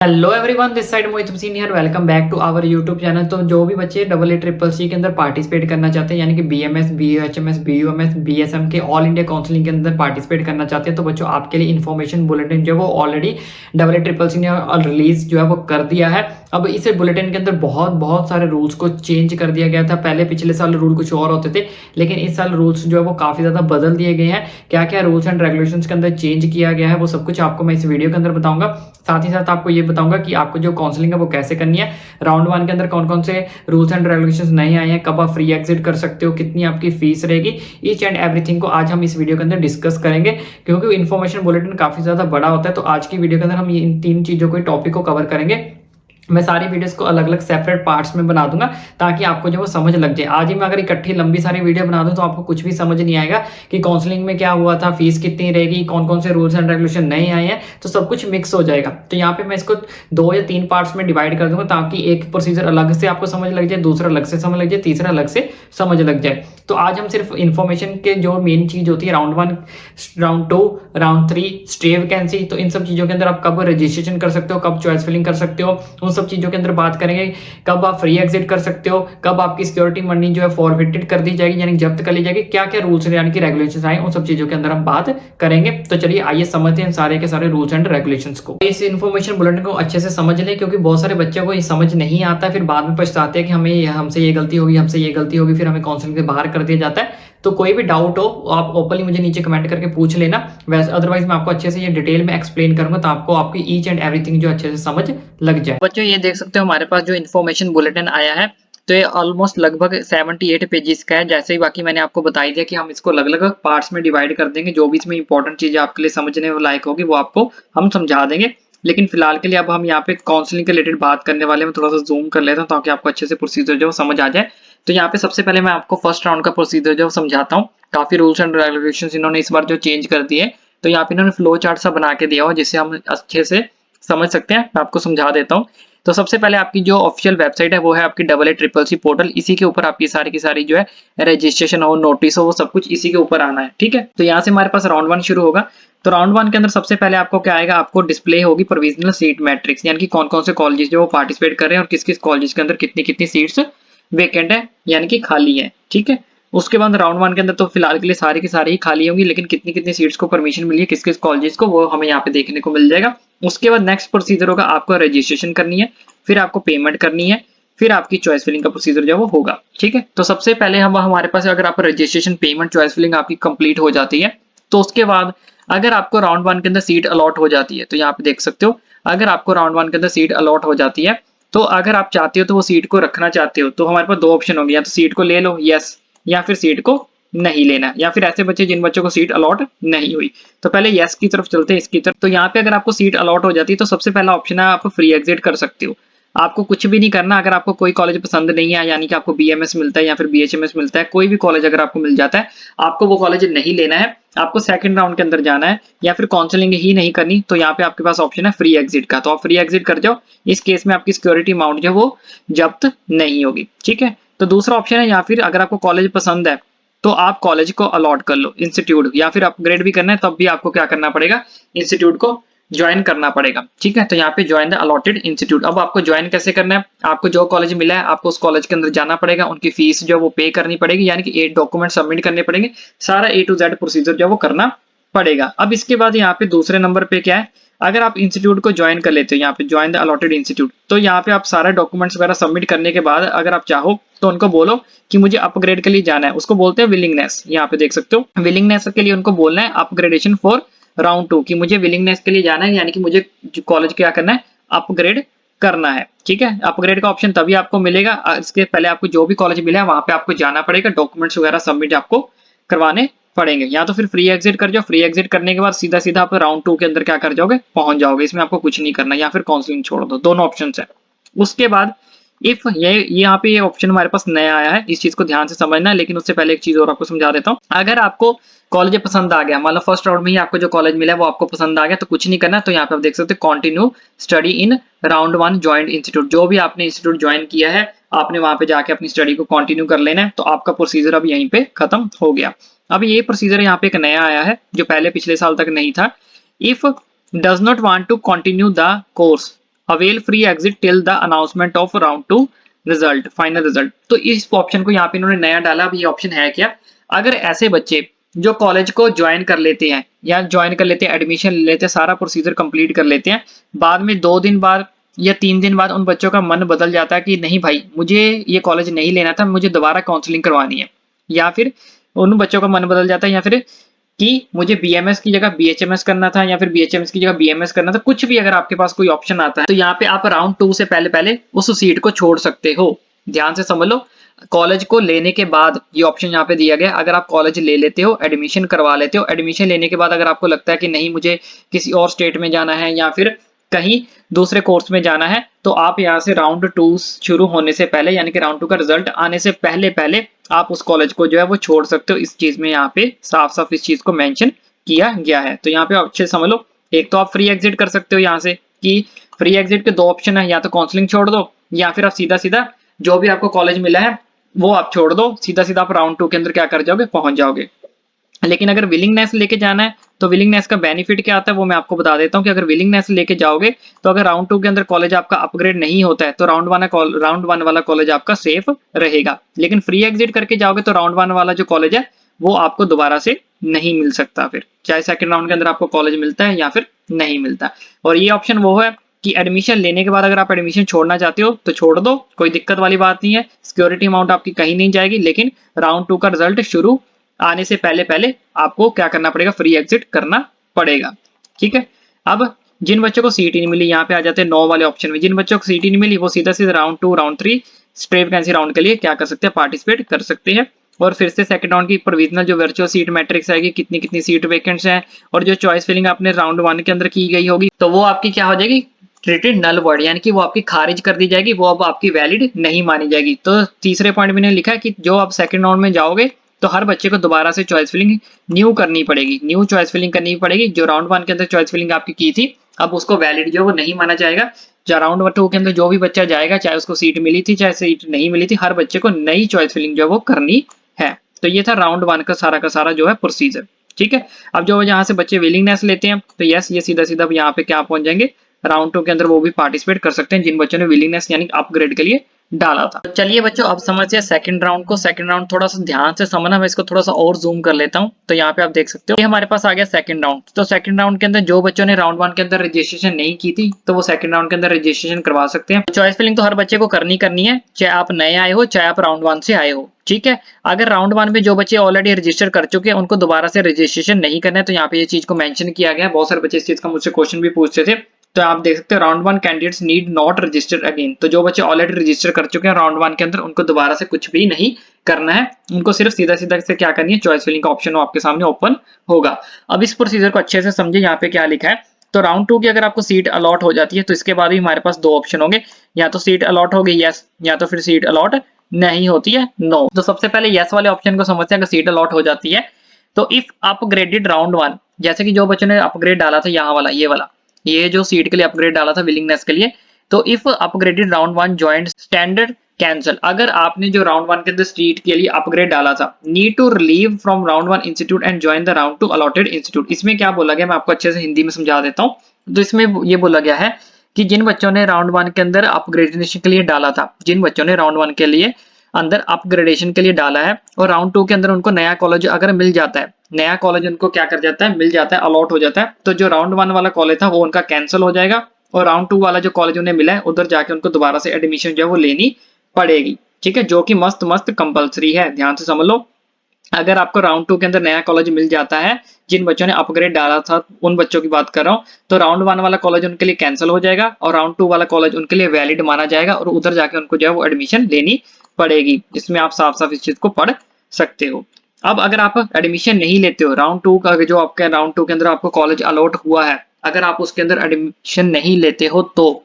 Hello everyone, this side Mohit Hussain here. Welcome back to our YouTube channel. तो जो भी बच्चे डबल ए ट्रिपल सी के अंदर पार्टिसिपेट करना चाहते हैं, यानी कि बीएमएस, बीयूएचएमएस, बीयूएमएस, बीएसएम के ऑल इंडिया काउंसलिंग के अंदर पार्टिसिपेट करना चाहते हैं, तो बच्चों आपके लिए इन्फॉर्मेशन बुलेटिन जो है वो already double A triple C ने रिलीज जो है वो कर दिया है। अब इस बुलेटिन के अंदर बहुत बहुत सारे रूल्स को चेंज कर दिया गया था। पहले पिछले साल रूल कुछ और होते थे, लेकिन इस साल रूल्स जो है वो काफी ज्यादा बदल दिए गए हैं। क्या क्या रूल्स एंड रेगुलेशंस के अंदर चेंज किया गया है वो सब कुछ आपको मैं इस वीडियो के अंदर बताऊंगा। साथ ही साथ आपको ये बताऊंगा कि आपको जो काउंसलिंग है वो कैसे करनी है, राउंड वन के अंदर कौन कौन से रूल्स एंड रेगुलेशंस नए आए हैं, कब आप फ्री एग्जिट कर सकते हो, कितनी आपकी फीस रहेगी, ईच एंड एवरीथिंग को आज हम इस वीडियो के अंदर डिस्कस करेंगे। क्योंकि इन्फॉर्मेशन बुलेटिन काफी ज्यादा बड़ा होता है, तो आज की वीडियो के अंदर हम इन तीन चीजों को टॉपिक को कवर करेंगे। मैं सारी वीडियोस को अलग अलग सेपरेट पार्ट्स में बना दूंगा ताकि आपको जो वो समझ लग जाए। आज ही मैं अगर इकट्ठी लंबी सारी वीडियो बना दूं तो आपको कुछ भी समझ नहीं आएगा कि काउंसलिंग में क्या हुआ था, फीस कितनी रहेगी, कौन कौन से रूल्स एंड रेगुलेशन नए आए हैं, तो सब कुछ मिक्स हो जाएगा। तो यहाँ पे मैं इसको 2 या 3 पार्ट्स में डिवाइड कर दूंगा ताकि एक प्रोसीजर अलग से आपको समझ लग जाए, दूसरा अलग से समझ लग जाए, तीसरा अलग से समझ लग जाए। तो आज हम सिर्फ इन्फॉर्मेशन के जो मेन चीज होती है, round 1, round 2, round 3, stay vacancy, तो इन सब चीजों के अंदर आप कब रजिस्ट्रेशन कर सकते हो, कब चॉइस फिलिंग कर सकते हो, उन सब चीजों के अंदर बात करेंगे। कब आप फ्री एग्जिट कर सकते हो, कब आपकी सिक्योरिटी मनी जो है फॉरफिटेड कर दी जाएगी, यानी जब्त कर ली जाएगी, क्या क्या रूल्स यानी कि रेगुलेशंस आए, उन सब चीजों के अंदर हम बात करेंगे। तो चलिए आइए समझते हैं सारे के सारे रूल्स एंड रेगुलेशंस को। इस इन्फॉर्मेशन बुलेटिन को अच्छे से समझ लें, क्योंकि बहुत सारे बच्चों को ये समझ नहीं आता, फिर बाद में पछताते हैं कि हमें हमसे ये गलती होगी, हमसे ये गलती होगी, फिर हमें काउंसलिंग से बाहर कर दिया जाता है। तो कोई भी डाउट हो आप ओपनली मुझे नीचे कमेंट करके पूछ लेना। वैसे अदरवाइज मैं आपको अच्छे से ये डिटेल में एक्सप्लेन करूंगा, तो आपको आपकी ईच एंड एवरीथिंग जो अच्छे से समझ लग जाए। बच्चों ये देख सकते हो हमारे पास जो इन्फॉर्मेशन बुलेटिन आया है, तो ये ऑलमोस्ट लगभग 78 पेजेस का है। जैसे ही बाकी मैंने आपको बताई दिया कि हम इसको अलग अलग पार्ट्स में डिवाइड कर देंगे, जो भी इसमें इंपॉर्टेंट चीजें आपके लिए समझने लायक होगी वो आपको हम समझा देंगे। लेकिन फिलहाल के लिए अब हम यहाँ पे काउंसलिंग के रिलेटेड बात करने वाले हैं। थोड़ा सा जूम कर लेता हूँ ताकि आपको अच्छे से प्रोसीजर जो समझ आ जाए। तो यहाँ पे सबसे पहले मैं आपको फर्स्ट राउंड का प्रोसीजर जो समझाता हूँ। काफी रूल्स एंड रेगुलेशंस इन्होंने इस बार जो चेंज कर दिए, तो यहाँ पे इन्होंने फ्लो चार्ट सा बना के दिया हुआ जिससे हम अच्छे से समझ सकते हैं। मैं आपको समझा देता हूँ। तो सबसे पहले आपकी जो ऑफिशियल वेबसाइट है वो है आपकी double A triple C portal. इसी के ऊपर आपकी सारी की सारी जो है रजिस्ट्रेशन हो, नोटिस हो, वो सब कुछ इसी के ऊपर आना है। ठीक है, तो यहाँ से हमारे पास राउंड 1 शुरू होगा। तो राउंड 1 के अंदर सबसे पहले आपको क्या आएगा, आपको डिस्प्ले होगी प्रोविजनल सीट मैट्रिक्स, यानी कि कौन कौन से कॉलेजेस जो पार्टिसिपेट कर रहे हैं और किस किस कॉलेज के अंदर कितनी कितनी सीट्स वेकेंट है, यानी कि खाली है। ठीक है, उसके बाद राउंड 1 के अंदर तो फिलहाल के लिए सारी की सारी ही खाली होंगी, लेकिन कितनी कितनी सीट्स को परमिशन मिली है किस किस कॉलेजेस को, वो हमें यहाँ पे देखने को मिल जाएगा। उसके बाद नेक्स्ट प्रोसीजर होगा, आपको रजिस्ट्रेशन करनी है, फिर आपको पेमेंट करनी है, फिर आपकी चॉइस फिलिंग का प्रोसीजर जो वो होगा। ठीक है, तो सबसे पहले हम हमारे पास अगर आप रजिस्ट्रेशन, पेमेंट, चॉइस फिलिंग आपकी कंप्लीट हो जाती है, तो उसके बाद अगर आपको राउंड 1 के अंदर सीट अलॉट हो जाती है, तो यहाँ पे देख सकते हो अगर आपको राउंड 1 के अंदर सीट अलॉट हो जाती है, तो अगर आप चाहते हो तो वो सीट को रखना चाहते हो, तो हमारे पास 2 ऑप्शन होंगे, या तो सीट को ले लो यस, या फिर सीट को नहीं लेना, या फिर ऐसे बच्चे जिन बच्चों को सीट अलॉट नहीं हुई। तो पहले यस की तरफ चलते हैं, इसकी तरफ। तो यहाँ पे अगर आपको सीट अलॉट हो जाती है तो सबसे पहला ऑप्शन है आप फ्री एग्जिट कर सकते हो। आपको कुछ भी नहीं करना। अगर आपको कोई कॉलेज पसंद नहीं है, यानी कि आपको बीएमएस मिलता है या फिर बीएचएमएस मिलता है, कोई भी कॉलेज अगर आपको मिल जाता है, आपको वो कॉलेज नहीं लेना है, आपको सेकंड राउंड के अंदर जाना है या फिर काउंसलिंग ही नहीं करनी, तो यहाँ पे आपके पास ऑप्शन है फ्री एग्जिट का, तो आप फ्री एग्जिट कर जाओ। इस केस में आपकी सिक्योरिटी अमाउंट जो वो जब्त नहीं होगी। ठीक है, तो दूसरा ऑप्शन है, या फिर अगर आपको कॉलेज पसंद है तो आप कॉलेज को अलॉट कर लो, इंस्टीट्यूट, या फिर अपग्रेड भी करना है तब भी आपको क्या करना पड़ेगा, इंस्टीट्यूट को ज्वाइन करना पड़ेगा। ठीक है, तो यहाँ पे ज्वाइन द अलॉटेड इंस्टीट्यूट। अब आपको ज्वाइन कैसे करना है, आपको जो कॉलेज मिला है आपको उस कॉलेज के अंदर जाना पड़ेगा, उनकी फीस जो वो पे करनी पड़ेगी, यानी कि 8 डॉक्यूमेंट सबमिट करने पड़ेंगे, सारा A to Z प्रोसीजर जो वो करना पड़ेगा। अब इसके बाद यहाँ पे दूसरे नंबर पे क्या है, अगर आप इंस्टीट्यूट को ज्वाइन कर लेते हो, यहाँ पे ज्वाइन द अलॉटेड इंस्टीट्यूट, तो यहाँ पे आप सारे डॉक्यूमेंट्स वगैरह सबमिट करने के बाद अगर आप चाहो तो उनको बोलो कि मुझे अपग्रेड के लिए जाना है, उसको बोलते हैं विलिंगनेस। यहाँ पे देख सकते हो विलिंगनेस के लिए उनको बोलना है अपग्रेडेशन फॉर राउंड 2, कि मुझे विलिंगनेस के लिए जाना है, यानी कि मुझे कॉलेज क्या करना है, अपग्रेड करना है। ठीक है, अपग्रेड का ऑप्शन तभी आपको मिलेगा, इसके पहले आपको जो भी कॉलेज मिला है वहां पे आपको जाना पड़ेगा, डॉक्यूमेंट्स वगैरह सबमिट आपको करवाने पड़ेंगे, या तो फिर फ्री एग्जिट कर जाओ। फ्री एग्जिट करने के बाद सीधा सीधा आप राउंड 2 के अंदर क्या कर जाओगे, पहुंच जाओगे, इसमें आपको कुछ नहीं करना, या फिर काउंसलिंग छोड़ दो, दोनों ऑप्शन है। उसके बाद इफ ये यहाँ पे ये ऑप्शन हमारे पास नया आया है, इस चीज को ध्यान से समझना है। लेकिन उससे पहले एक चीज और आपको समझा देता हूँ, अगर आपको कॉलेज पसंद आ गया, मान लो फर्स्ट राउंड में ही आपको जो कॉलेज मिला है वो आपको पसंद आ गया, तो कुछ नहीं करना। तो यहाँ पे आप देख सकते हो continue study in round 1 joint institute, जो भी आपने इंस्टीट्यूट ज्वाइन किया है आपने वहां पे जाके अपनी स्टडी को कंटिन्यू कर लेना है। तो आपका प्रोसीजर अब यहीं पे खत्म हो गया। अब ये प्रोसीजर यहाँ पे एक नया आया है जो पहले पिछले साल तक नहीं था। If does not want to continue the course, avail free exit till the announcement of round 2 result, final result. तो इस ऑप्शन को यहाँ पे इन्होंने नया डाला। अब ये ऑप्शन है क्या, अगर ऐसे बच्चे जो कॉलेज को ज्वाइन कर लेते हैं या ज्वाइन कर लेते हैं, एडमिशन ले लेते हैं, सारा प्रोसीजर कंप्लीट कर लेते हैं, बाद में 2 दिन बाद या 3 दिन बाद उन बच्चों का मन बदल जाता है कि नहीं भाई मुझे ये कॉलेज नहीं लेना था, मुझे दोबारा काउंसलिंग करवानी है, या फिर उन बच्चों का मन बदल जाता है, या फिर कि मुझे बीएमएस की जगह बीएचएमएस करना था, या फिर बीएचएमएस की जगह बीएमएस करना था, कुछ भी अगर आपके पास कोई ऑप्शन आता है तो यहाँ पे आप राउंड 2 से पहले पहले उस सीट को छोड़ सकते हो। ध्यान से समझ लो, कॉलेज को लेने के बाद ये ऑप्शन यहाँ पे दिया गया, अगर आप कॉलेज ले लेते हो, एडमिशन करवा लेते हो, एडमिशन लेने के बाद अगर आपको लगता है कि नहीं मुझे किसी और स्टेट में जाना है या फिर कहीं दूसरे कोर्स में जाना है, तो आप यहाँ से राउंड 2 शुरू होने से पहले यानी कि राउंड 2 का रिजल्ट आने से पहले पहले आप उस कॉलेज को जो है वो छोड़ सकते हो। इस चीज में यहाँ पे साफ साफ इस चीज को मेंशन किया गया है। तो यहाँ पे अच्छे समझ लो, एक तो आप फ्री एग्जिट कर सकते हो यहाँ से, कि फ्री एग्जिट के 2 ऑप्शन है, या तो काउंसलिंग छोड़ दो या फिर आप सीधा सीधा जो भी आपको कॉलेज मिला है वो आप छोड़ दो, सीधा सीधा आप राउंड 2 के अंदर क्या कर जाओगे, पहुंच जाओगे। लेकिन अगर विलिंगनेस लेके जाना है तो विलिंगनेस का बेनिफिट क्या आता है वो मैं आपको बता देता हूँ, कि अगर विलिंगनेस लेके जाओगे तो अगर राउंड 2 के अंदर कॉलेज आपका अपग्रेड नहीं होता है तो राउंड 1 वाला कॉलेज आपका सेफ रहेगा। लेकिन फ्री एग्जिट करके जाओगे तो राउंड 1 वाला जो कॉलेज है वो आपको दोबारा से नहीं मिल सकता, फिर चाहे सेकंड राउंड के अंदर आपको कॉलेज मिलता है या फिर नहीं मिलता। और ये ऑप्शन वो है कि एडमिशन लेने के बाद अगर आप एडमिशन छोड़ना चाहते हो तो छोड़ दो, कोई दिक्कत वाली बात नहीं है, सिक्योरिटी अमाउंट आपकी कहीं नहीं जाएगी, लेकिन राउंड 2 का रिजल्ट शुरू आने से पहले पहले आपको क्या करना पड़ेगा, फ्री एग्जिट करना पड़ेगा। ठीक है, अब जिन बच्चों को सीट नहीं मिली, यहाँ पे आ जाते हैं 9 वाले ऑप्शन में, जिन बच्चों को सीट नहीं मिली वो सीधा सीधा round 2 round 3 straight vacancy round के लिए क्या कर सकते हैं, पार्टिसिपेट कर सकते हैं। और फिर से सेकंड राउंड की प्रोविजनल जो वर्चुअल सीट मैट्रिक्स आएगी, कितनी कितनी सीट वैकेंट्स हैं, और जो चॉइस फिलिंग आपने राउंड 1 के अंदर की गई होगी तो वो आपकी क्या हो जाएगी, ट्रीटेड नल वर्ड, यानी कि वो आपकी खारिज कर दी जाएगी, वो अब आपकी वैलिड नहीं मानी जाएगी। तो तीसरे पॉइंट में लिखा है कि जो आप सेकंड राउंड में जाओगे तो हर बच्चे को दोबारा से चॉइस फिलिंग न्यू करनी पड़ेगी, न्यू चॉइस फिलिंग करनी पड़ेगी। जो राउंड 1 के अंदर चॉइस फिलिंग आपकी की थी अब उसको वैलिड जो वो नहीं माना जाएगा। जो राउंड 2 के अंदर जो भी बच्चा जाएगा, चाहे उसको सीट मिली थी चाहे सीट नहीं मिली थी, हर बच्चे को नई चॉइस फिलिंग जो वो करनी है। तो ये था राउंड 1 का सारा जो है प्रोसीजर। ठीक है, अब जो यहाँ से बच्चे विलिंगनेस लेते हैं तो यस ये सीधा सीधा यहाँ पे क्या पहुंच जाएंगे, राउंड 2 के अंदर वो भी पार्टिसिपेट कर सकते हैं जिन बच्चों ने विलिंगनेस यानी अपग्रेड के लिए डाला था। तो चलिए बच्चों अब समझिए सेकंड राउंड को। सेकंड राउंड थोड़ा सा ध्यान से समझना, मैं इसको थोड़ा सा और जूम कर लेता हूँ। तो यहाँ पे आप देख सकते हो ये हमारे पास आ गया सेकंड राउंड। तो सेकंड राउंड के अंदर जो बच्चों ने राउंड 1 के अंदर रजिस्ट्रेशन नहीं की थी तो वो सेकंड राउंड के अंदर रजिस्ट्रेशन करवा सकते हैं। चॉइस फिलिंग तो हर बच्चे को करनी है, चाहे आप नए आए हो चाहे आप राउंड 1 से आए हो। ठीक है, अगर राउंड 1 में जो बच्चे ऑलरेडी रजिस्टर कर चुके हैं उनको दोबारा से रजिस्ट्रेशन नहीं करना है, तो यहाँ पे ये चीज को मेंशन किया गया है। बहुत सारे बच्चे इस चीज का मुझसे क्वेश्चन भी पूछते थे, तो आप देख सकते हो round 1 candidates need not register again. तो जो बच्चे ऑलरेडी रजिस्टर कर चुके हैं राउंड 1 के अंदर उनको दोबारा से कुछ भी नहीं करना है, उनको सिर्फ सीधा सीधा से क्या करनी है, चॉइस फिलिंग का ऑप्शन आपके सामने ओपन होगा। अब इस प्रोसीजर को अच्छे से समझे, यहाँ पे क्या लिखा है। तो राउंड 2 की अगर आपको सीट अलॉट हो जाती है तो इसके बाद भी हमारे पास 2 ऑप्शन होंगे, या तो सीट अलॉट होगी यस, या तो फिर सीट अलॉट नहीं होती है नो। तो सबसे पहले यस वाले ऑप्शन को समझते हैं। अगर सीट अलॉट हो जाती है तो इफ अपग्रेडेड राउंड 1, जैसे कि जो बच्चों ने अपग्रेड डाला था यहाँ वाला ये जो सीट के लिए अपग्रेड डाला था विलिंगनेस के लिए, तो if upgraded round 1 joint standard cancel, अगर आपने जो राउंड 1 के अंदर सीट के लिए अपग्रेड डाला था, need to relieve from round 1 institute and join the round 2 allotted institute. इसमें क्या बोला गया मैं आपको अच्छे से हिंदी में समझा देता हूँ। तो इसमें ये बोला गया है कि जिन बच्चों ने राउंड 1 के अंदर अपग्रेडेशन के लिए डाला था, जिन बच्चों ने राउंड 1 के लिए अंदर अपग्रेडेशन के लिए डाला है और राउंड 2 के अंदर उनको नया कॉलेज अगर मिल जाता है, नया कॉलेज उनको क्या कर जाता है, मिल जाता है, अलॉट हो जाता है, तो जो राउंड 1 वाला कॉलेज था वो उनका कैंसिल हो जाएगा और राउंड 2 वाला जो कॉलेज उन्हें मिला है उधर जाके उनको दोबारा से एडमिशन जो है वो लेनी पड़ेगी। ठीक है, जो कि मस्त मस्त कंपलसरी है, ध्यान से समझ लो। अगर आपको राउंड 2 के अंदर नया कॉलेज मिल जाता है, जिन बच्चों ने अपग्रेड डाला था उन बच्चों की बात कर रहा हूँ, तो राउंड 1 वाला कॉलेज उनके लिए कैंसिल हो जाएगा और राउंड 2 वाला कॉलेज उनके लिए वैलिड माना जाएगा और उधर जाके उनको जो है वो एडमिशन लेनी पड़ेगी। इसमें आप साफ साफ इस चीज को पढ़ सकते हो। अब अगर आप एडमिशन नहीं लेते हो, राउंड 2 का जो आपका राउंड 2 के अंदर आपको कॉलेज अलॉट हुआ है, अगर आप उसके अंदर एडमिशन नहीं लेते हो तो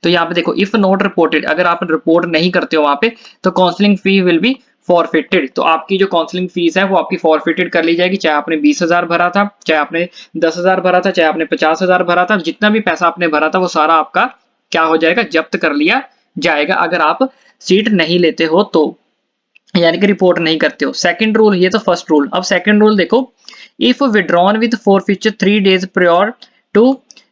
यहाँ पे देखो इफ नॉट रिपोर्टेड, अगर आप रिपोर्ट नहीं करते हो वहां पे तो counselling fee will be forfeited. तो आपकी जो काउंसलिंग फीस है वो आपकी फॉरफिटेड कर ली जाएगी, चाहे आपने 20,000 भरा था, चाहे आपने 10,000 भरा था, चाहे आपने 50,000 भरा था, जितना भी पैसा आपने भरा था वो सारा आपका क्या हो जाएगा, जब्त कर लिया जाएगा अगर आप सीट नहीं लेते हो तो, यानी कि रिपोर्ट नहीं करते हो। सेकंड रूल, ये तो फर्स्ट रूल। अब सेकंड रूल देखो, if withdrawn with forfeiture 3 days prior to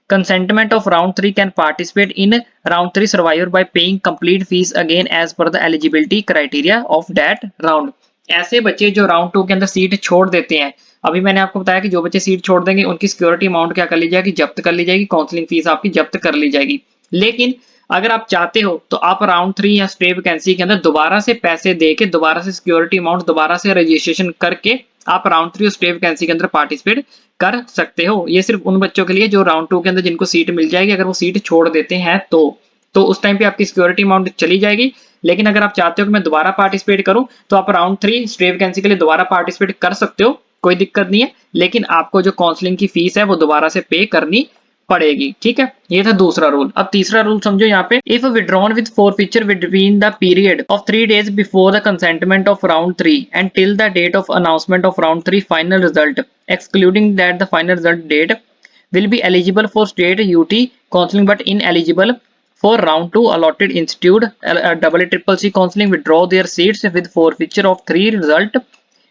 commencement of round 3 can participate in round 3 survivor by paying complete fees again as per the eligibility criteria of that round. ऐसे बच्चे जो round 2 के अंदर seat छोड़ देते हैं, अभी मैंने आपको बताया कि जो बच्चे सीट छोड़ देंगे उनकी सिक्योरिटी अमाउंट क्या कर ली जाएगी, जब्त कर ली जाएगी, काउंसलिंग फीस आपकी जब्त कर ली जाएगी। लेकिन अगर आप चाहते हो तो आप राउंड 3 या स्टे वैकेंसी के अंदर दोबारा से पैसे दे के, दोबारा से सिक्योरिटी अमाउंट, दोबारा से रजिस्ट्रेशन करके आप राउंड 3 और स्टे वैकेंसी के अंदर पार्टिसिपेट कर सकते हो। ये सिर्फ उन बच्चों के लिए जो राउंड 2 के अंदर जिनको सीट मिल जाएगी, अगर वो सीट छोड़ देते हैं तो उस टाइम पे आपकी सिक्योरिटी अमाउंट चली जाएगी। लेकिन अगर आप चाहते हो कि मैं दोबारा पार्टिसिपेट करूं तो आप राउंड 3 स्टे वैकेंसी के लिए दोबारा पार्टिसिपेट कर सकते हो, कोई दिक्कत नहीं है। लेकिन आपको जो काउंसलिंग की फीस है वो दोबारा से पे करनी पड़ेगी। ठीक है, ये था दूसरा रूल। अब तीसरा रूल समझो यहाँ पे, if withdrawn with forfeiture between the period of 3 days before the commencement of round 3 and till the date of announcement of round 3 final result excluding that the final result date will be eligible for state UT counseling but ineligible for round 2 allotted institute CCC counseling withdraw their seats with forfeiture of 3 result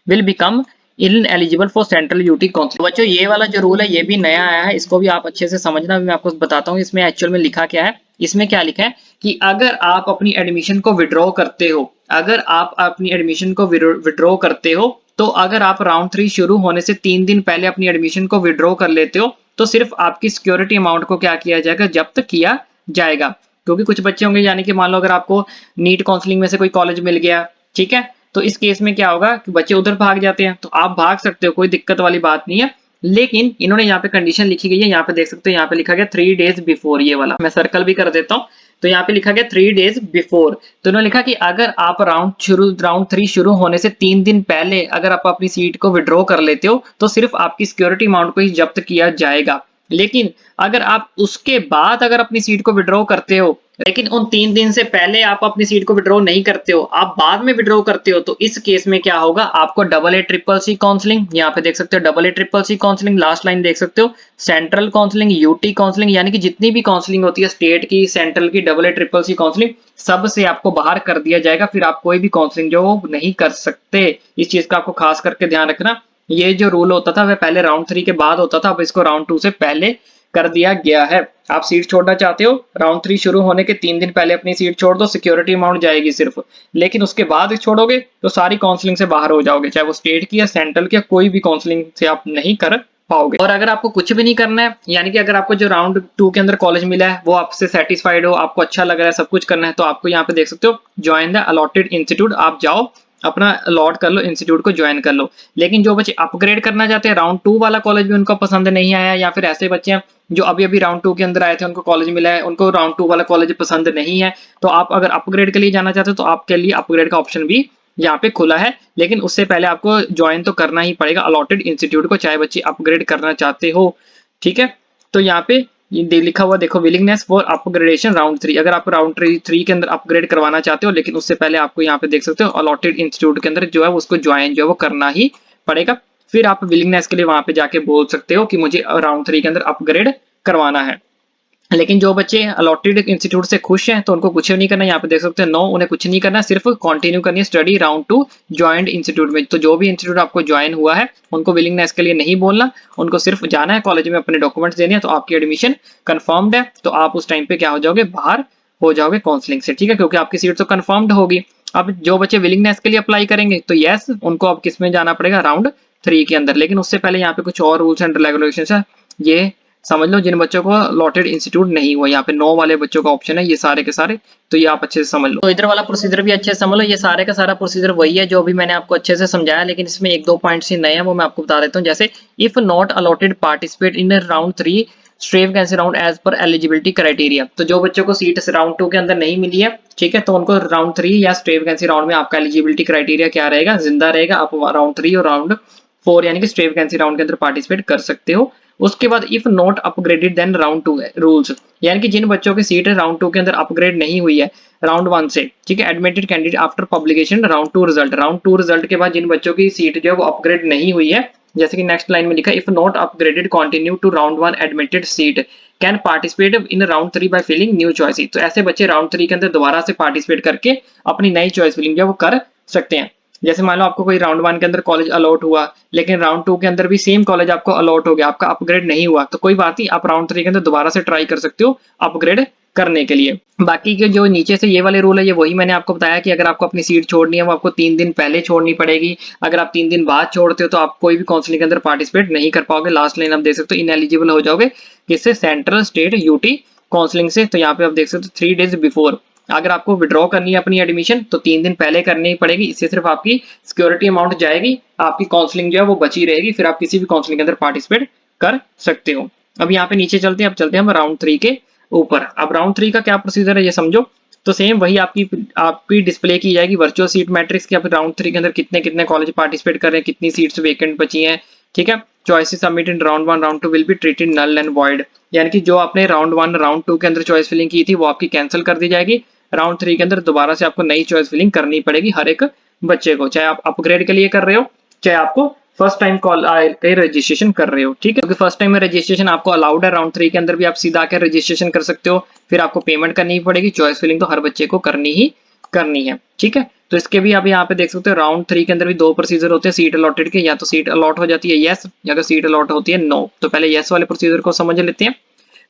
will become ineligible for central UT council. बच्चों ये वाला जो rule है ये भी नया आया है, इसको भी आप अच्छे से समझना। मैं आपको बताता हूँ इसमें एक्चुअल में लिखा क्या है। इसमें क्या लिखा है कि अगर आप अपनी एडमिशन को विड्रॉ करते हो, अगर आप अपनी एडमिशन को विड्रॉ करते हो, तो अगर आप राउंड 3 शुरू होने से 3 दिन पहले अपनी एडमिशन को विड्रॉ कर लेते हो तो सिर्फ आपकी सिक्योरिटी अमाउंट को क्या किया जाएगा, जब्त किया जाएगा। क्योंकि कुछ बच्चे होंगे, यानी कि मान लो अगर आपको नीट काउंसलिंग में से कोई कॉलेज मिल गया, ठीक है, तो इस केस में क्या होगा कि बच्चे उधर भाग जाते हैं, तो आप भाग सकते हो, कोई दिक्कत वाली बात नहीं है। लेकिन इन्होंने यहाँ पे कंडीशन लिखी गई है, यहाँ पे देख सकते हो, यहाँ पे लिखा गया 3 days बिफोर, ये वाला मैं सर्कल भी कर देता हूँ। तो यहाँ पे लिखा गया 3 days बिफोर, तो इन्होंने लिखा कि अगर आप राउंड 3 शुरू होने से 3 दिन पहले अगर आप अपनी सीट को विड्रॉ कर लेते हो तो सिर्फ आपकी सिक्योरिटी अमाउंट को ही जब्त किया जाएगा। लेकिन अगर आप उसके बाद अगर अपनी सीट को विड्रॉ करते हो, लेकिन उन 3 दिन से पहले आप अपनी सीट को विड्रॉ नहीं करते हो, आप बाद में विड्रॉ करते हो, तो इस केस में क्या होगा, आपको AA CCC काउंसलिंग, यहाँ पे देख सकते हो AA CCC counselling, last line देख सकते हो सेंट्रल काउंसलिंग, यूटी काउंसलिंग, यानी कि जितनी भी काउंसलिंग होती है स्टेट की, सेंट्रल की, AA CCC काउंसलिंग, सब से आपको बाहर कर दिया जाएगा। फिर आप कोई भी काउंसलिंग जो वो नहीं कर सकते। इस चीज का आपको खास करके ध्यान रखना। ये जो रूल होता था वह पहले राउंड 3 के बाद होता था, अब इसको राउंड 2 से पहले कर दिया गया है। आप सीट छोड़ना चाहते हो, राउंड 3 शुरू होने के 3 दिन पहले अपनी सीट छोड़ दो, सिक्योरिटी अमाउंट जाएगी सिर्फ। लेकिन उसके बाद छोड़ोगे तो सारी काउंसलिंग से बाहर हो जाओगे, चाहे वो स्टेट की या सेंट्रल की, कोई भी काउंसलिंग से आप नहीं कर पाओगे। और अगर आपको कुछ भी नहीं करना है, यानी कि अगर आपको जो राउंड 2 के अंदर कॉलेज मिला है वो आपसे सेटिस्फाइड हो, आपको अच्छा लग रहा है, सब कुछ करना है, तो आपको यहाँ पे देख सकते हो ज्वाइन द अलॉटेड इंस्टीट्यूट, आप जाओ अपना अलॉट कर लो, इंस्टीट्यूट को ज्वाइन कर लो। लेकिन जो बच्चे अपग्रेड करना चाहते हैं, राउंड 2 वाला कॉलेज भी उनको पसंद नहीं आया, या फिर ऐसे बच्चे हैं जो अभी अभी राउंड 2 के अंदर आए थे, उनको कॉलेज मिला है, उनको राउंड 2 वाला कॉलेज पसंद नहीं है, तो आप अगर अपग्रेड के लिए जाना चाहते हो तो आपके लिए अपग्रेड का ऑप्शन भी यहाँ पे खुला है। लेकिन उससे पहले आपको ज्वाइन तो करना ही पड़ेगा अलॉटेड इंस्टीट्यूट को, चाहे बच्चे अपग्रेड करना चाहते हो। ठीक है, तो यहाँ पे ये लिखा हुआ देखो, विलिंगनेस फॉर अपग्रेडेशन राउंड 3, अगर आप राउंड 3 के अंदर अपग्रेड करवाना चाहते हो, लेकिन उससे पहले आपको यहाँ पे देख सकते हो अलॉटेड इंस्टीट्यूट के अंदर जो है उसको ज्वाइन जो है वो करना ही पड़ेगा। फिर आप विलिंगनेस के लिए वहां पे जाके बोल सकते हो कि मुझे राउंड 3 के अंदर अपग्रेड करवाना है। लेकिन जो बच्चे अलॉटेड इंस्टीट्यूट से खुश हैं तो उनको कुछ नहीं करना, यहाँ पे देख सकते हैं नो, उन्हें कुछ नहीं करना, सिर्फ कंटिन्यू करनी है स्टडी राउंड 2 ज्वाइंट इंस्टीट्यूट में। तो जो भी इंस्टीट्यूट आपको ज्वाइन हुआ है उनको विलिंगनेस के लिए नहीं बोलना, उनको सिर्फ जाना है कॉलेज में, अपने डॉक्यूमेंट्स देने हैं, तो आपकी एडमिशन कंफर्म्ड है, तो आप उस टाइम पे क्या हो जाओगे, बाहर हो जाओगे काउंसलिंग से। ठीक है, क्योंकि आपकी सीट तो कंफर्म्ड होगी। अब जो बच्चे विलिंगनेस के लिए अप्लाई करेंगे तो यस, उनको अब किस में जाना पड़ेगा, राउंड 3 के अंदर। लेकिन उससे पहले यहाँ पे कुछ और रूल्स एंड रेगुलेशंस है, ये समझ लो जिन बच्चों को अलॉटेड इंस्टीट्यूट नहीं हुआ, यहाँ पे 9 वाले बच्चों का ऑप्शन है, ये सारे के सारे, तो ये आप अच्छे से समझ लो। तो इधर वाला प्रोसीजर भी अच्छे से समझ लो, ये सारे का सारा प्रोसीजर वही है जो भी मैंने आपको अच्छे से समझाया, लेकिन इसमें 1-2 पॉइंट्स ही नए हैं, वो मैं आपको बता देता हूँ। जैसे if not allotted participate in round 3 stray vacancy round as per eligibility criteria, तो जो बच्चों को सीट राउंड 2 के अंदर नहीं मिली है, ठीक है, तो उनको राउंड 3 या स्ट्रे वैकेंसी राउंड में आपका एलिजिबिलिटी क्राइटेरिया क्या रहेगा, जिंदा रहेगा। आप राउंड 3 और राउंड 4 यानी कि स्ट्रे वैकेंसी राउंड के अंदर पार्टिसिपेट कर सकते हो। उसके बाद if not upgraded then round 2 rules, यानी कि जिन बच्चों की सीट राउंड 2 के अंदर अपग्रेड नहीं हुई है राउंड 1 से, ठीक है, admitted candidate after publication round 2 result, round 2 result के बाद जिन बच्चों की सीट जो है वो अपग्रेड नहीं हुई है, जैसे कि नेक्स्ट लाइन में लिखा if not upgraded continue to round 1 admitted seat can participate in round 3 by filling new choice, तो ऐसे बच्चे राउंड 3 के अंदर दोबारा से पार्टिसिपेट करके अपनी नई चॉइस फिलिंग जो है वो कर सकते हैं। जैसे मान लो आपको कोई राउंड 1 के अंदर कॉलेज अलॉट हुआ, लेकिन राउंड 2 के अंदर भी सेम कॉलेज आपको अलॉट हो गया, आपका अपग्रेड नहीं हुआ, तो कोई बात नहीं, आप राउंड 3 के अंदर दोबारा से ट्राई कर सकते हो अपग्रेड करने के लिए। बाकी के जो नीचे से ये वाले रूल है, ये वही मैंने आपको बताया कि अगर आपको अपनी सीट छोड़नी है वो आपको 3 दिन पहले छोड़नी पड़ेगी। अगर आप 3 दिन बाद छोड़ते हो तो आप कोई भी काउंसलिंग के अंदर पार्टिसिपेट नहीं कर पाओगे। लास्ट लाइन आप देख सकते हो, इनएलिजिबल हो जाओगे किससे, सेंट्रल स्टेट यूटी काउंसलिंग से। तो यहाँ पे आप देख सकते हो 3 डेज बिफोर अगर आपको विड्रॉ करनी है अपनी एडमिशन तो 3 दिन पहले करनी पड़ेगी। इससे सिर्फ आपकी सिक्योरिटी अमाउंट जाएगी, आपकी काउंसलिंग जो है वो बची रहेगी, फिर आप किसी भी काउंसलिंग के अंदर पार्टिसिपेट कर सकते हो। अब यहाँ पे नीचे चलते हैं, अब चलते हैं हम राउंड 3 के ऊपर। अब राउंड 3 का क्या प्रोसीजर है ये समझो। तो सेम वही आपकी डिस्प्ले की जाएगी वर्चुअल सीट मैट्रिक्स की, आप राउंड 3 के अंदर कितने कितने कॉलेज पार्टिसिपेट कर रहे हैं, कितनी सीट्स वेकेंट बची हैं, ठीक है। Choices submitted round 1 round 2 will be treated null and void, यानी कि जो आपने राउंड 1 राउंड 2 के अंदर चॉइस फिलिंग की थी वो आपकी कैंसिल कर दी जाएगी। राउंड 3 के अंदर दोबारा से आपको नई चॉइस फिलिंग करनी पड़ेगी हर एक बच्चे को, चाहे आप अपग्रेड के लिए कर रहे हो, चाहे आपको फर्स्ट टाइम कॉल के रजिस्ट्रेशन कर रहे हो, ठीक है। क्योंकि फर्स्ट टाइम में रजिस्ट्रेशन आपको अलाउड है, राउंड 3 के अंदर भी आप सीधा आकर रजिस्ट्रेशन कर सकते हो, फिर आपको पेमेंट करनी पड़ेगी। चॉइस फिलिंग तो हर बच्चे को करनी ही करनी है, ठीक है। तो इसके भी आप यहाँ पे देख सकते हो राउंड 3 के अंदर भी 2 प्रोसीजर होते हैं सीट अलॉटेड के, या तो सीट अलॉट हो जाती है यस, या अगर सीट अलॉट होती है नो। तो पहले यस वाले प्रोसीजर को समझ लेते हैं।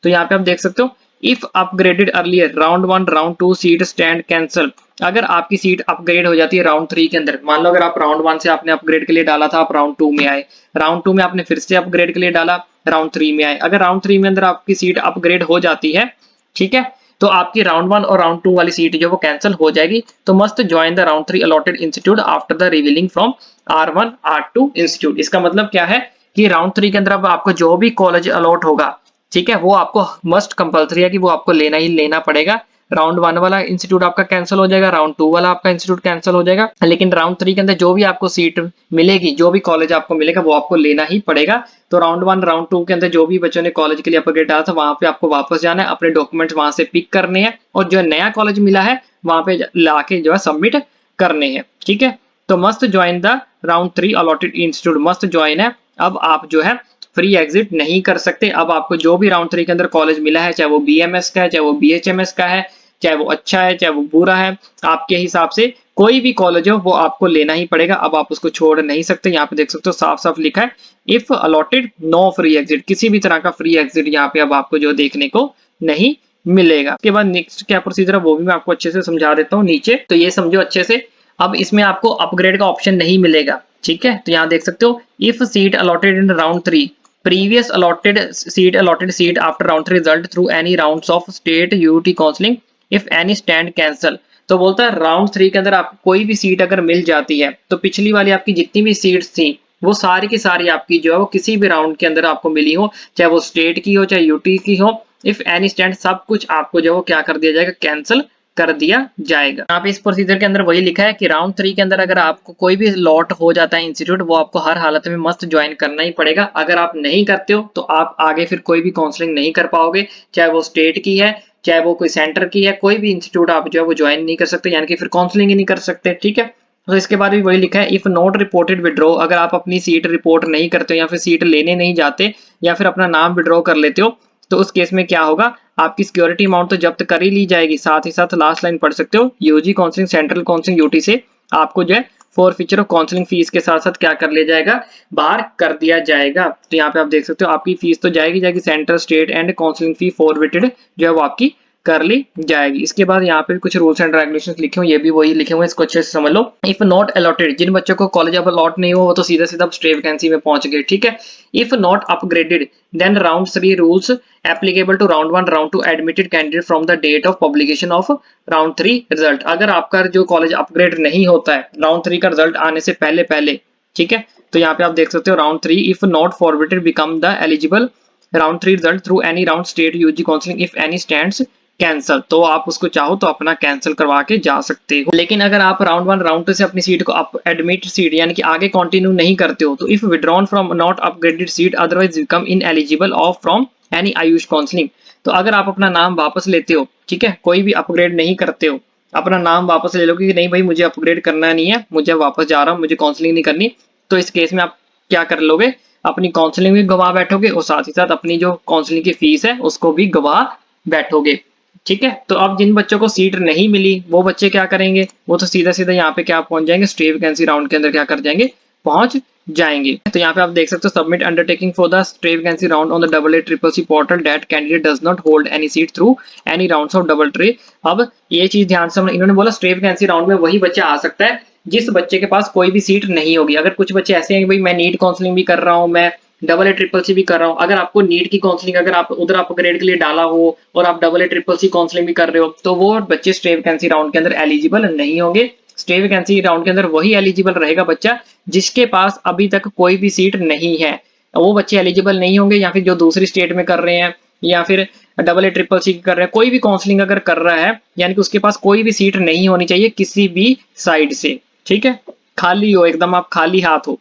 तो यहाँ पे आप देख सकते हो, if upgraded earlier round 1 round 2 seat stand cancel, अगर आपकी सीट अपग्रेड हो जाती है राउंड 3 के अंदर, मान लो अगर आप राउंड 1 से आपने अपग्रेड के लिए डाला था, आप राउंड 2 में आए, राउंड 2 में आपने फिर से अपग्रेड के लिए डाला, राउंड 3 में आए, अगर राउंड 3 में अंदर आपकी सीट अपग्रेड हो जाती है, ठीक है, तो आपकी राउंड 1 और राउंड 2 वाली सीट जो वो कैंसिल हो जाएगी। तो must join the round 3 allotted institute after the revealing from R1 R2 institute. इसका मतलब क्या है कि राउंड 3 के अंदर अब आपको जो भी कॉलेज अलॉट होगा, ठीक है, वो आपको मस्ट कंपलसरी है कि वो आपको लेना ही लेना पड़ेगा। राउंड 1 वाला इंस्टीट्यूट आपका कैंसिल हो जाएगा, राउंड 2 वाला आपका इंस्टीट्यूट कैंसिल हो जाएगा, लेकिन राउंड 3 के अंदर जो भी आपको सीट मिलेगी, जो भी कॉलेज आपको मिलेगा वो आपको लेना ही पड़ेगा। तो राउंड 1 राउंड 2 के अंदर जो भी बच्चों ने कॉलेज के लिए अपग्रेड डाला था वहां पे आपको वापस जाना है, अपने डॉक्यूमेंट्स वहां से पिक करने हैं, और जो नया कॉलेज मिला है वहां पे लाके जो है सबमिट करने हैं, ठीक है। तो must join the round 3 allotted institute, must join है। अब आप जो है फ्री एग्जिट नहीं कर सकते। अब आपको जो भी राउंड 3 के अंदर कॉलेज मिला है, चाहे वो BMS का है, चाहे वो BHMS का है, चाहे वो अच्छा है, चाहे वो बुरा है, आपके हिसाब से कोई भी कॉलेज हो वो आपको लेना ही पड़ेगा। अब आप उसको छोड़ नहीं सकते। यहाँ पे देख सकते हो साफ साफ लिखा है, if allotted no free exit, किसी भी तरह का फ्री एग्जिट यहाँ पे अब आपको जो देखने को नहीं मिलेगा। उसके बाद नेक्स्ट क्या प्रोसीजर है वो भी मैं आपको अच्छे से समझा देता हूँ नीचे, तो ये समझो अच्छे से। अब इसमें आपको अपग्रेड का ऑप्शन नहीं मिलेगा, ठीक है। तो यहाँ देख सकते हो, if seat allotted in round 3 previous allotted seat after round 3 result through any rounds of state UT counseling if any stand cancel। तो बोलता है राउंड 3 के अंदर आपको कोई भी सीट अगर मिल जाती है तो पिछली वाली आपकी जितनी भी सीट्स थी वो सारी की सारी आपकी जो है वो किसी भी राउंड के अंदर आपको मिली हो, चाहे वो स्टेट की हो चाहे यूटी की हो, इफ एनी स्टैंड सब कुछ आपको जो है वो क्या कर दिया जाएगा, कैंसिल कर दिया जाएगा। यहाँ पे इस प्रोसीजर के अंदर वही लिखा है कि राउंड 3 के अंदर अगर आपको कोई भी लॉट हो जाता है इंस्टीट्यूट, वो आपको हर हालत में मस्ट ज्वाइन करना ही पड़ेगा। अगर आप नहीं करते हो तो आप आगे फिर कोई भी काउंसलिंग नहीं कर पाओगे, चाहे वो स्टेट की है चाहे वो कोई सेंटर की है, कोई भी इंस्टीट्यूट आप जो है वो ज्वाइन नहीं कर सकते, यानी कि फिर काउंसलिंग ही नहीं कर सकते, ठीक है। तो इसके बाद भी वही लिखा है, इफ नॉट रिपोर्टेड विड्रॉ, अगर आप अपनी सीट रिपोर्ट नहीं करते हो या फिर सीट लेने नहीं जाते या फिर अपना नाम विड्रॉ कर लेते हो, तो उस केस में क्या होगा, आपकी सिक्योरिटी अमाउंट तो जब्त कर ही ली जाएगी, साथ ही साथ लास्ट लाइन पढ़ सकते हो, UG counselling central counselling UT से आपको जो है फॉरफीचर ऑफ काउंसलिंग फीस के साथ साथ क्या कर लिया जाएगा, बाहर कर दिया जाएगा। तो यहाँ पे आप देख सकते हो आपकी फीस तो जाएगी central state and counselling fee forwarded जो है वो आपकी कर ली जाएगी। इसके बाद यहाँ पे कुछ रूल्स एंड रेगुलेशंस लिखे हुए, ये भी वही लिखे हुए, इसको अच्छे से समझ लो। इफ नॉट अलॉटेड, जिन बच्चों को कॉलेज अब अलॉट नहीं हुआ वो तो सीधा सीधा स्ट्रे वैकेंसी में पहुंच गए, ठीक है। If not upgraded then round 3 rules applicable to round 1 round 2 admitted candidate from the date of publication of round 3 result. अगर आपका जो कॉलेज अपग्रेड नहीं होता है राउंड 3 का रिजल्ट आने से पहले पहले, ठीक है, तो यहाँ पे आप देख सकते हो round 3 if not forwarded become the eligible round 3 result through any round state UG counselling if any stands cancel. तो आप उसको चाहो तो अपना कैंसिल करवा के जा सकते हो। लेकिन अगर आप राउंड 1 राउंड 2 से अपनी सीट को अप एडमिट सीट यानी कि आगे कंटिन्यू नहीं करते हो, तो if withdrawn from not upgraded seat otherwise become ineligible of from any Ayush counselling. तो अगर आप अपना नाम वापस लेते हो, ठीक है, कोई भी अपग्रेड नहीं करते हो, अपना नाम वापस ले लो कि नहीं भाई मुझे अपग्रेड करना नहीं है, मुझे वापस जा रहा हूँ, मुझे काउंसलिंग नहीं करनी, तो इस केस में आप क्या कर लोगे, अपनी काउंसलिंग भी गवा बैठोगे और साथ ही साथ अपनी जो काउंसलिंग की फीस है उसको भी गवा बैठोगे। ठीक है। तो अब जिन बच्चों को सीट नहीं मिली वो बच्चे क्या करेंगे, वो तो सीधा सीधा यहाँ पे क्या पहुंच जाएंगे, स्टे वैकेंसी राउंड के अंदर क्या कर जाएंगे, पहुंच जाएंगे। तो यहाँ पे आप देख सकते हो submit undertaking for the stray vacancy round on the double A triple C portal that candidate does not hold any seat through any rounds of double tray. अब ये चीज ध्यान से इन्होंने बोला स्टे वैकेंसी राउंड में वही बच्चा आ सकता है जिस बच्चे के पास कोई भी सीट नहीं होगी। अगर कुछ बच्चे ऐसे हैं कि भाई मैं नीट काउंसलिंग भी कर रहा हूँ, मैं डबल ए ट्रिपल सी भी कर रहा हूँ, अगर आपको नीट की काउंसलिंग अगर आप उधर अपग्रेड के लिए डाला हो और आप double A triple C counselling भी कर रहे हो, तो वो बच्चे स्टे वैकेंसी राउंड के अंदर एलिजिबल नहीं होंगे। स्टे वैकेंसी राउंड के अंदर वही एलिजिबल रहेगा बच्चा जिसके पास अभी तक कोई भी सीट नहीं है, वो बच्चे एलिजिबल नहीं होंगे। या फिर जो दूसरी स्टेट में कर रहे हैं या फिर डबल ए ट्रिपल सी कर रहे हैं, कोई भी काउंसलिंग अगर कर रहा है यानी कि उसके पास कोई भी सीट नहीं होनी चाहिए किसी भी साइड से, ठीक है, खाली हो एकदम, आप खाली हाथ हो,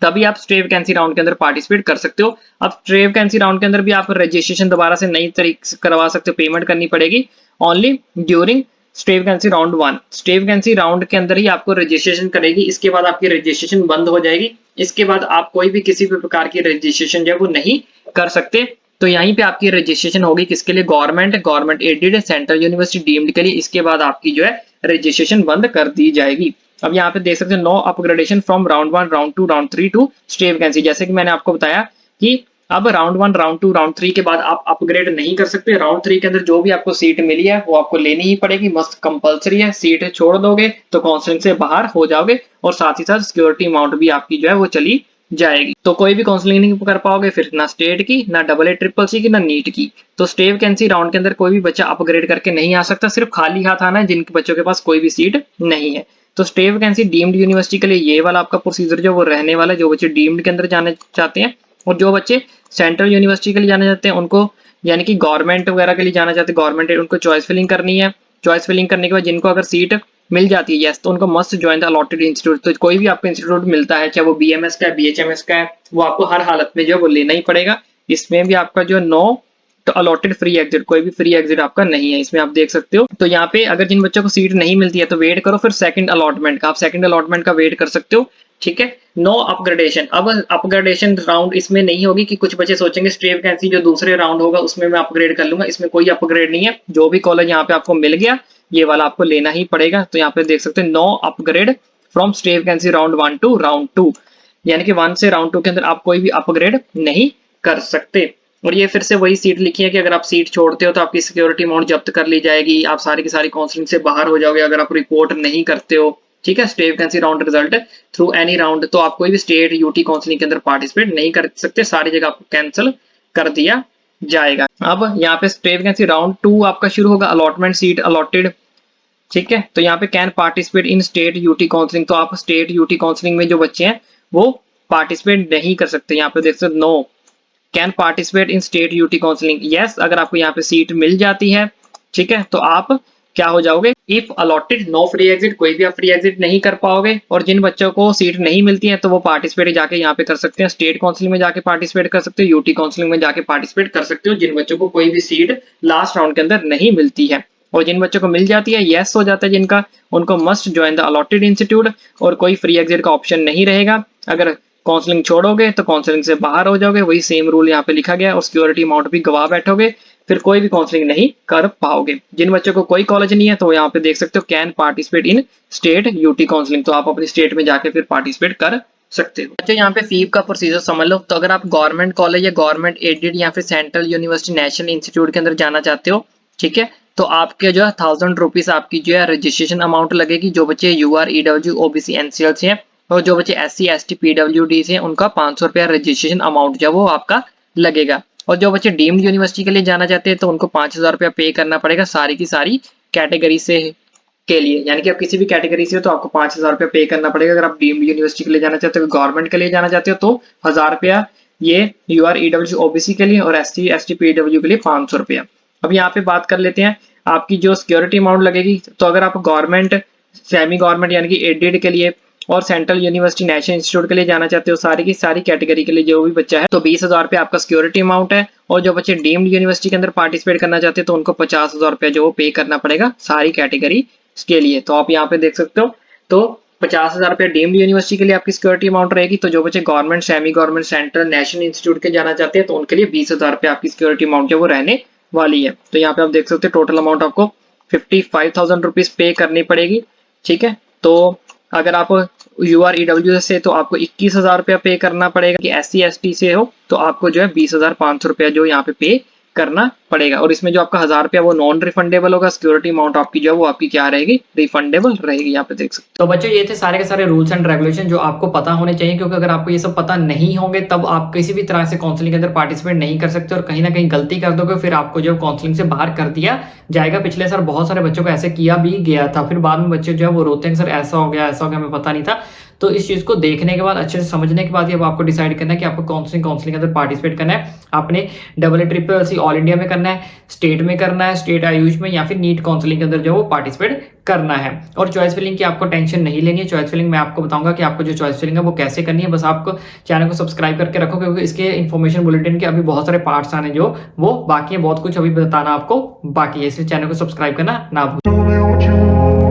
तभी आप स्टे वैकेंसी राउंड के अंदर पार्टिसिपेट कर सकते हो। अब स्टे वैकेंसी राउंड के अंदर भी आप रजिस्ट्रेशन दोबारा से नई तरीके से करवा सकते हो, पेमेंट करनी पड़ेगी only during stay vacancy round 1। Stay vacancy round के अंदर ही आपको रजिस्ट्रेशन करेगी, इसके बाद आपकी रजिस्ट्रेशन बंद हो जाएगी। इसके बाद आप कोई भी किसी भी प्रकार की रजिस्ट्रेशन जो है वो नहीं कर सकते। तो यहीं पे आपकी रजिस्ट्रेशन होगी किसके लिए, government aided central university deemed के लिए। इसके बाद आपकी जो है रजिस्ट्रेशन बंद कर दी जाएगी। अब यहाँ पे देख सकते हैं no upgradation from round 1 round 2 round 3 to stray vacancy. जैसे कि मैंने आपको बताया कि अब राउंड 1 राउंड 2 राउंड 3 के बाद आप अपग्रेड नहीं कर सकते। राउंड 3 के अंदर जो भी आपको सीट मिली है वो आपको लेनी ही पड़ेगी, मस्त कंपलसरी है। सीट छोड़ दोगे तो काउंसलिंग से बाहर हो जाओगे और साथ ही साथ सिक्योरिटी अमाउंट भी आपकी जो है वो चली जाएगी। तो कोई भी काउंसलिंग नहीं कर पाओगे फिर, ना स्टेट की, ना डबल ए ट्रिपल सी की, ना नीट की। तो स्टे वैकेंसी राउंड के अंदर कोई भी बच्चा अपग्रेड करके नहीं आ सकता, सिर्फ खाली हाथ आना है जिनके बच्चों के पास कोई भी सीट नहीं है। तो स्टे वैकेंसी डीम्ड यूनिवर्सिटी के लिए ये वाला आपका प्रोसीजर जो वो रहने वाला है। जो बच्चे डीम्ड के अंदर जाना चाहते हैं और जो बच्चे सेंट्रल यूनिवर्सिटी के लिए जाना चाहते हैं उनको, यानी कि गवर्नमेंट वगैरह के लिए जाना चाहते हैं, गवर्नमेंट उनको चॉइस फिलिंग करनी है। चॉइस फिलिंग करने के बाद जिनको अगर सीट मिल जाती है यस, तो उनको must join the allotted institute. तो कोई भी आपको इंस्टीट्यूट मिलता है, चाहे वो बीएमएस का है, बीएचएमएस का है, वो आपको हर हालत में जो है वो लेना ही पड़ेगा। इसमें भी आपका जो नो तो अलॉटेड फ्री एग्जिट, कोई भी फ्री एग्जिट आपका नहीं है, इसमें आप देख सकते हो। तो यहाँ पे अगर जिन बच्चों को सीट नहीं मिलती है तो वेट करो फिर सेकंड अलॉटमेंट का, आप सेकंड अलॉटमेंट का वेट कर सकते हो, ठीक है। नो अपग्रेडेशन, अब अपग्रेडेशन राउंड इसमें नहीं होगी कि कुछ बच्चे सोचेंगे स्टे वैकेंसी जो दूसरे राउंड होगा उसमें मैं अपग्रेड कर लूंगा, इसमें कोई अपग्रेड नहीं है। जो भी कॉलेज यहाँ पे आपको मिल गया ये वाला आपको लेना ही पड़ेगा। तो यहाँ पे देख सकते हैं no upgrade from stray vacancy round 1 to round 2, यानी कि 1 से राउंड 2 के अंदर आप कोई भी अपग्रेड नहीं कर सकते। और ये फिर से वही सीट लिखी है कि अगर आप सीट छोड़ते हो तो आपकी सिक्योरिटी अमाउंट जब्त कर ली जाएगी, आप सारी की सारी काउंसलिंग से बाहर हो जाओगे अगर आप रिपोर्ट नहीं करते हो, ठीक है। Stay vacancy round result through any round, तो आप कोई भी स्टेट यूटी काउंसलिंग के अंदर पार्टिसिपेट नहीं कर सकते, सारी जगह आपको कैंसिल कर दिया जाएगा। अब यहाँ पे स्टे वैकेंसी राउंड 2 आपका शुरू होगा, अलॉटमेंट सीट अलॉटेड, ठीक है। तो यहाँ पे can participate in state UT counselling, तो आप स्टेट यूटी काउंसलिंग में जो बच्चे हैं वो पार्टिसिपेट नहीं कर सकते। यहाँ पे देख सकते no can participate in state UT counselling, yes अगर आपको यहाँ पे सीट मिल जाती है, ठीक है, तो आप क्या हो जाओगे, if allotted no free exit, कोई भी आप फ्री एग्जिट नहीं कर पाओगे। और जिन बच्चों को सीट नहीं मिलती है तो वो पार्टिसिपेट जाके यहाँ पे कर सकते हैं, स्टेट काउंसलिंग में जाके पार्टिसिपेट कर सकते हो, यूटी काउंसलिंग में जाके पार्टिसिपेट कर सकते हो, जिन बच्चों को कोई भी सीट लास्ट राउंड के अंदर नहीं मिलती है। और जिन बच्चों को मिल जाती है यस हो जाता है जिनका, उनको must join the allotted institute और कोई फ्री एग्जिट का ऑप्शन नहीं रहेगा। अगर काउंसलिंग छोड़ोगे तो काउंसलिंग से बाहर हो जाओगे, वही सेम रूल यहाँ पे लिखा गया है, और सिक्योरिटी अमाउंट भी गवा बैठोगे, फिर कोई भी काउंसलिंग नहीं कर पाओगे। जिन बच्चों को कोई कॉलेज नहीं है तो यहाँ पे देख सकते हो can participate in state UT counselling, तो आप अपनी स्टेट में जाके फिर पार्टिसिपेट कर सकते हो। अच्छा यहाँ पे फी का प्रोसीजर समझ लो। तो अगर आप गवर्नमेंट कॉलेज या गवर्नमेंट एडेड या फिर सेंट्रल यूनिवर्सिटी नेशनल इंस्टीट्यूट के अंदर जाना चाहते हो, ठीक है, तो आपके जो है 1000 रुपीज आपकी जो है रजिस्ट्रेशन अमाउंट लगेगी। जो बच्चे यूआर ईडब्ल्यू ओबीसी एनसीएल से हैं और जो बच्चे एससी एसटी पीडब्ल्यूडी से हैं उनका 500 रुपया रजिस्ट्रेशन अमाउंट जो वो आपका लगेगा। और जो बच्चे डीम्ड यूनिवर्सिटी के लिए जाना चाहते हैं तो उनको 5000 रुपया पे करना पड़ेगा सारी की सारी कैटेगरी से के लिए, यानी कि आप किसी भी कैटेगरी से हो तो आपको 5000 रुपया पे करना पड़ेगा। अगर आप डीम्ड यूनिवर्सिटी के लिए जाना चाहते हो, गवर्नमेंट के लिए जाना चाहते हो तो 1000 रुपया ये यूआर ईडब्ल्यू ओबीसी के लिए, और एससी एसटी पीडब्ल्यू के लिए 500 रुपया। अब यहाँ पे बात कर लेते हैं आपकी जो सिक्योरिटी अमाउंट लगेगी। तो अगर आप गवर्नमेंट, सेमी गवर्नमेंट यानी कि एडेड के लिए और सेंट्रल यूनिवर्सिटी नेशनल इंस्टीट्यूट के लिए जाना चाहते हो, सारी की सारी कैटेगरी के लिए जो भी बच्चा है तो 20,000 रुपया आपका सिक्योरिटी अमाउंट है। और जो बच्चे डीम्ड यूनिवर्सिटी के अंदर पार्टिसिपेट करना चाहते हैं तो उनको 50,000 रुपया जो पे करना पड़ेगा सारी कैटेगरी के लिए। तो आप यहाँ पे देख सकते हो, तो 50,000 रुपया डीम्ड यूनिवर्सिटी के लिए आपकी सिक्योरिटी अमाउंट रहेगी। तो जो बच्चे government, semi government, central, national institute के जाना चाहते हैं तो उनके लिए 20,000 रुपया आपकी सिक्योरिटी अमाउंट जो वो रहने वाली है। तो यहाँ पे आप देख सकते हैं टोटल अमाउंट आपको 55,000 रुपीज पे करनी पड़ेगी। ठीक है, तो अगर आप UR EWS से तो आपको 21,000 रुपया पे करना पड़ेगा। कि SC ST से हो तो आपको जो है 20,500 रुपया जो यहाँ पे करना पड़ेगा। और इसमें जो आपका 1,000 रुपया वो नॉन रिफंडेबल होगा। सिक्योरिटी अमाउंट आपकी जो है वो आपकी क्या रहेगी, रिफंडेबल रहेगी। यहाँ पे देख सकते हो। तो बच्चों ये थे सारे के सारे रूल्स एंड रेगुलेशन जो आपको पता होने चाहिए, क्योंकि अगर आपको ये सब पता नहीं होंगे तब आप किसी भी तरह से काउंसलिंग के अंदर पार्टिसिपेट नहीं कर सकते और कहीं ना कहीं गलती कर दोगे फिर आपको जो काउंसलिंग से बाहर कर दिया जाएगा। पिछले साल बहुत सारे बच्चों को ऐसे किया भी गया था, फिर बाद में बच्चे जो है वो रोते हैं सर ऐसा हो गया हमें पता नहीं था। तो इस चीज को देखने के बाद, अच्छे से समझने के बाद ही अब आपको डिसाइड करना है कि आपको काउंसलिंग के अंदर पार्टिसिपेट करना है। आपने AA ऑल इंडिया में करना है, स्टेट में करना है, स्टेट आयुष में, या फिर नीट काउंसलिंग के अंदर जो वो पार्टिसिपेट करना है। और चॉइस फिलिंग की आपको टेंशन नहीं लेनी है। चॉइस फिलिंग मैं आपको बताऊंगा कि आपको जो चॉइस फिलिंग है वो कैसे करनी है। बस आपको चैनल को सब्सक्राइब करके रखो, क्योंकि इसके इन्फॉर्मेशन बुलेटिन के अभी बहुत सारे पार्ट्स आने जो वो बाकी है, बहुत कुछ अभी बताना आपको बाकी है, इसलिए चैनल को सब्सक्राइब करना ना भूलें।